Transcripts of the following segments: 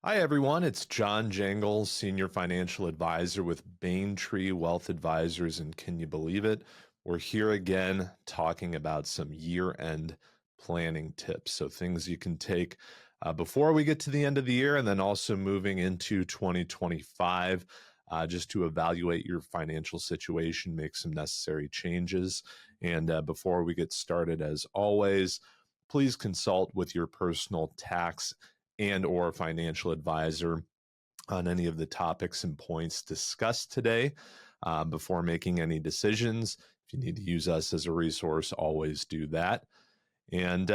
Hi, everyone. It's John Jangles, Senior Financial Advisor with Bayntree Wealth Advisors. And can you believe it? We're here again talking about some year end planning tips. So, things you can take before we get to the end of the year and then also moving into 2025 just to evaluate your financial situation, make some necessary changes. And before we get started, as always, please consult with your personal tax and or financial advisor on any of the topics and points discussed today before making any decisions. If you need to use us as a resource, always do that. And,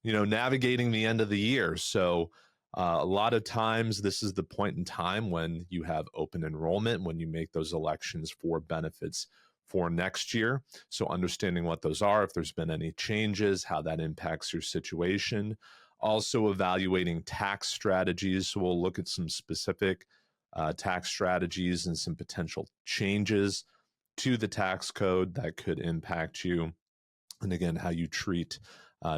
navigating the end of the year. So a lot of times this is the point in time when you have open enrollment, when you make those elections for benefits for next year. So understanding what those are, if there's been any changes, how that impacts your situation. Also evaluating tax strategies. So we'll look at some specific tax strategies and some potential changes to the tax code that could impact you. And again, how you treat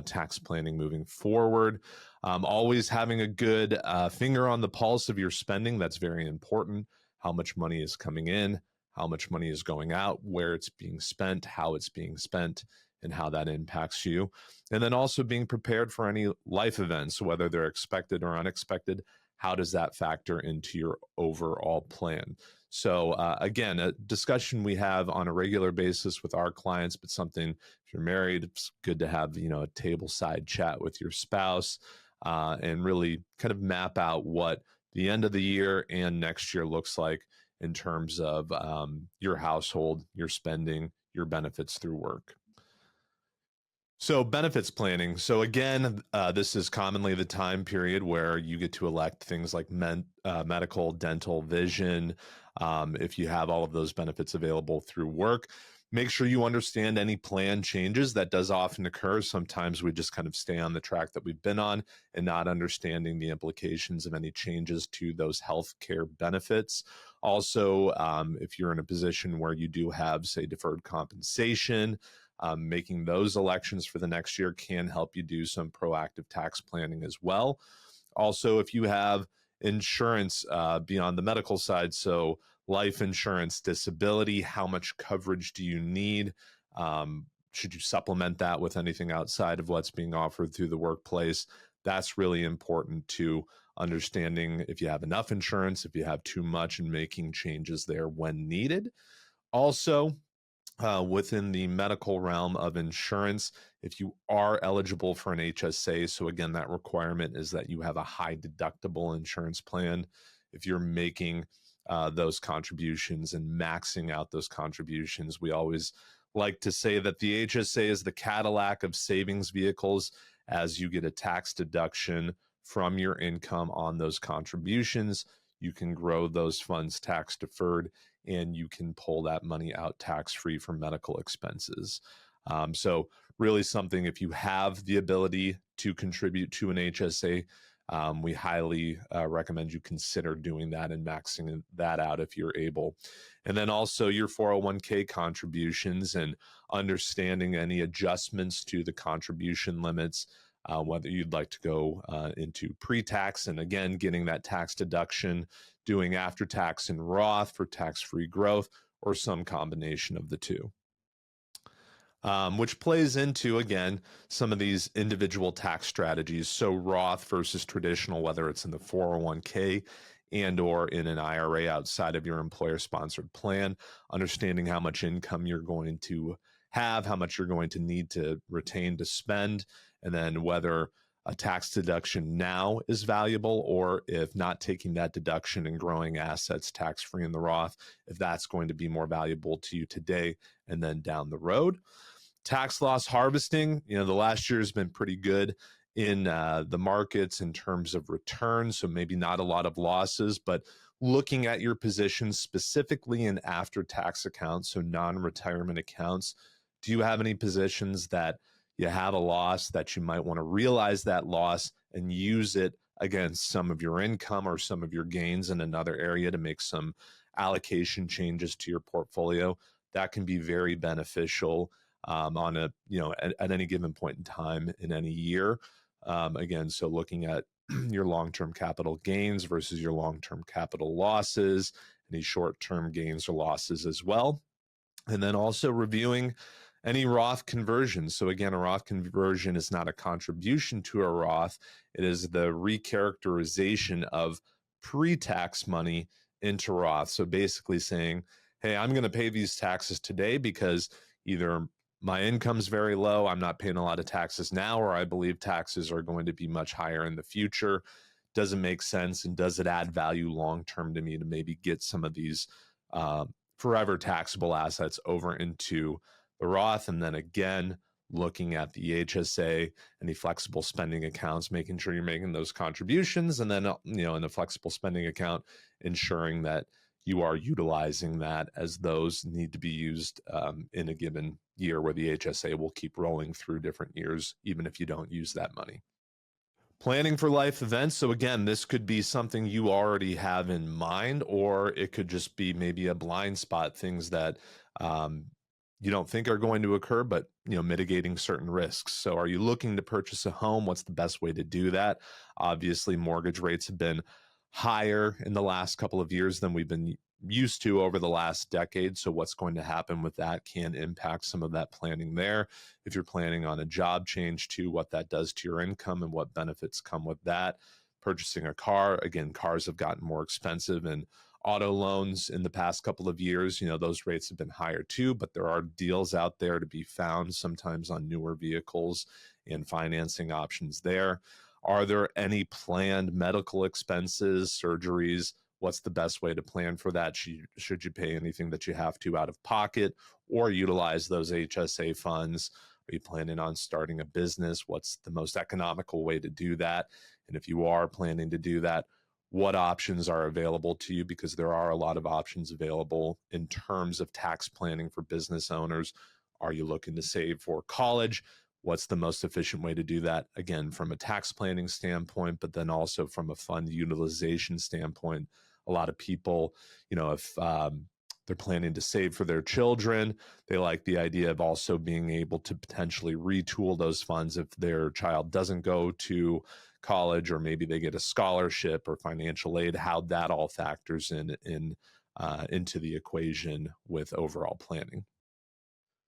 tax planning moving forward. Always having a good finger on the pulse of your spending. That's very important. How much money is coming in, how much money is going out, where it's being spent, how it's being spent, and how that impacts you. And then also being prepared for any life events, whether they're expected or unexpected. How does that factor into your overall plan? So again, a discussion we have on a regular basis with our clients, but something if you're married, it's good to have a table side chat with your spouse and really kind of map out what the end of the year and next year looks like in terms of your household, your spending, your benefits through work. So benefits planning. So again, this is commonly the time period where you get to elect things like medical, dental, vision. If you have all of those benefits available through work, make sure you understand any plan changes. That does often occur. Sometimes we just kind of stay on the track that we've been on and not understanding the implications of any changes to those healthcare benefits. Also, if you're in a position where you do have, say, deferred compensation, making those elections for the next year can help you do some proactive tax planning as well. Also, if you have insurance beyond the medical side, so life insurance, disability, how much coverage do you need? Should you supplement that with anything outside of what's being offered through the workplace? That's really important to understanding if you have enough insurance, if you have too much, and making changes there when needed. Also, within the medical realm of insurance, if you are eligible for an HSA, so again, that requirement is that you have a high deductible insurance plan. If you're making those contributions and maxing out those contributions, we always like to say that the HSA is the Cadillac of savings vehicles, as you get a tax deduction from your income on those contributions. You can grow those funds tax deferred and you can pull that money out tax-free for medical expenses. So really something, if you have the ability to contribute to an HSA, we highly recommend you consider doing that and maxing that out if you're able. And then also your 401k contributions and understanding any adjustments to the contribution limits, whether you'd like to go into pre-tax and again, getting that tax deduction, doing after tax and Roth for tax-free growth, or some combination of the two. Which plays into, again, some of these individual tax strategies. So Roth versus traditional, whether it's in the 401k and or in an IRA outside of your employer-sponsored plan, understanding how much income you're going to have, how much you're going to need to retain to spend, and then whether a tax deduction now is valuable, or if not taking that deduction and growing assets tax-free in the Roth, if that's going to be more valuable to you today and then down the road. Tax loss harvesting, the last year has been pretty good in the markets in terms of returns, so maybe not a lot of losses, but looking at your positions specifically in after-tax accounts, so non-retirement accounts, do you have any positions that you have a loss that you might want to realize that loss and use it against some of your income or some of your gains in another area to make some allocation changes to your portfolio? That can be very beneficial on a, at any given point in time in any year. Again, so looking at your long-term capital gains versus your long-term capital losses, any short-term gains or losses as well. And then also reviewing any Roth conversions. So again, a Roth conversion is not a contribution to a Roth. It is the recharacterization of pre-tax money into Roth. So basically saying, hey, I'm going to pay these taxes today because either my income's very low, I'm not paying a lot of taxes now, or I believe taxes are going to be much higher in the future. Doesn't make sense, and does it add value long-term to me to maybe get some of these forever taxable assets over into the Roth? And then again, looking at the HSA and the flexible spending accounts, making sure you're making those contributions, and then in the flexible spending account, ensuring that you are utilizing that as those need to be used in a given year, where the HSA will keep rolling through different years, even if you don't use that money. Planning for life events. So again, this could be something you already have in mind, or it could just be maybe a blind spot, things that you don't think are going to occur, but mitigating certain risks. So are you looking to purchase a home? What's the best way to do that? Obviously, mortgage rates have been higher in the last couple of years than we've been used to over the last decade. So what's going to happen with that can impact some of that planning there. If you're planning on a job change too, what that does to your income and what benefits come with that. Purchasing a car, again, cars have gotten more expensive, and auto loans in the past couple of years, those rates have been higher too, but there are deals out there to be found sometimes on newer vehicles and financing options there. Are there any planned medical expenses, surgeries? What's the best way to plan for that? Should you pay anything that you have to out of pocket, or utilize those HSA funds? Are you planning on starting a business? What's the most economical way to do that? And if you are planning to do that, what options are available to you? Because there are a lot of options available in terms of tax planning for business owners. Are you looking to save for college? What's the most efficient way to do that? Again, from a tax planning standpoint, but then also from a fund utilization standpoint. A lot of people, if they're planning to save for their children, they like the idea of also being able to potentially retool those funds if their child doesn't go to college, or maybe they get a scholarship or financial aid, how that all factors into the equation with overall planning.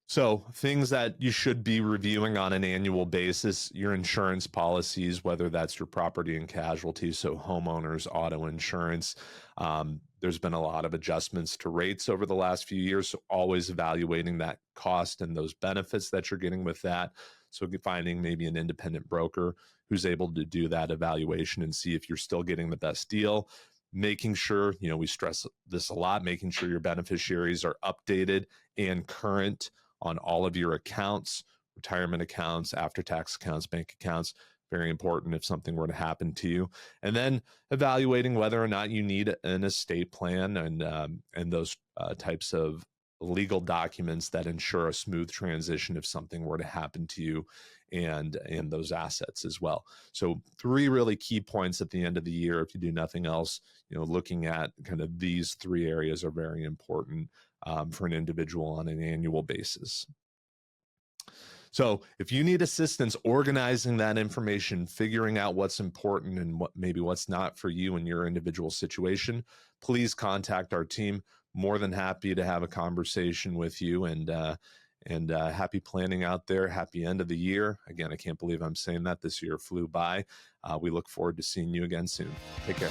So things that you should be reviewing on an annual basis: your insurance policies, whether that's your property and casualty, so homeowners, auto insurance. There's been a lot of adjustments to rates over the last few years, so always evaluating that cost and those benefits that you're getting with that. So finding maybe an independent broker who's able to do that evaluation and see if you're still getting the best deal. Making sure, we stress this a lot, making sure your beneficiaries are updated and current on all of your accounts, retirement accounts, after-tax accounts, bank accounts. Very important if something were to happen to you. And then evaluating whether or not you need an estate plan and those types of legal documents that ensure a smooth transition if something were to happen to you, and those assets as well. So 3 really key points at the end of the year. If you do nothing else, looking at kind of these 3 areas are very important for an individual on an annual basis. So if you need assistance organizing that information, figuring out what's important and what's not for you in your individual situation, please contact our team. More than happy to have a conversation with you, and happy planning out there. Happy end of the year. Again, I can't believe I'm saying that. This year flew by. We look forward to seeing you again soon. Take care.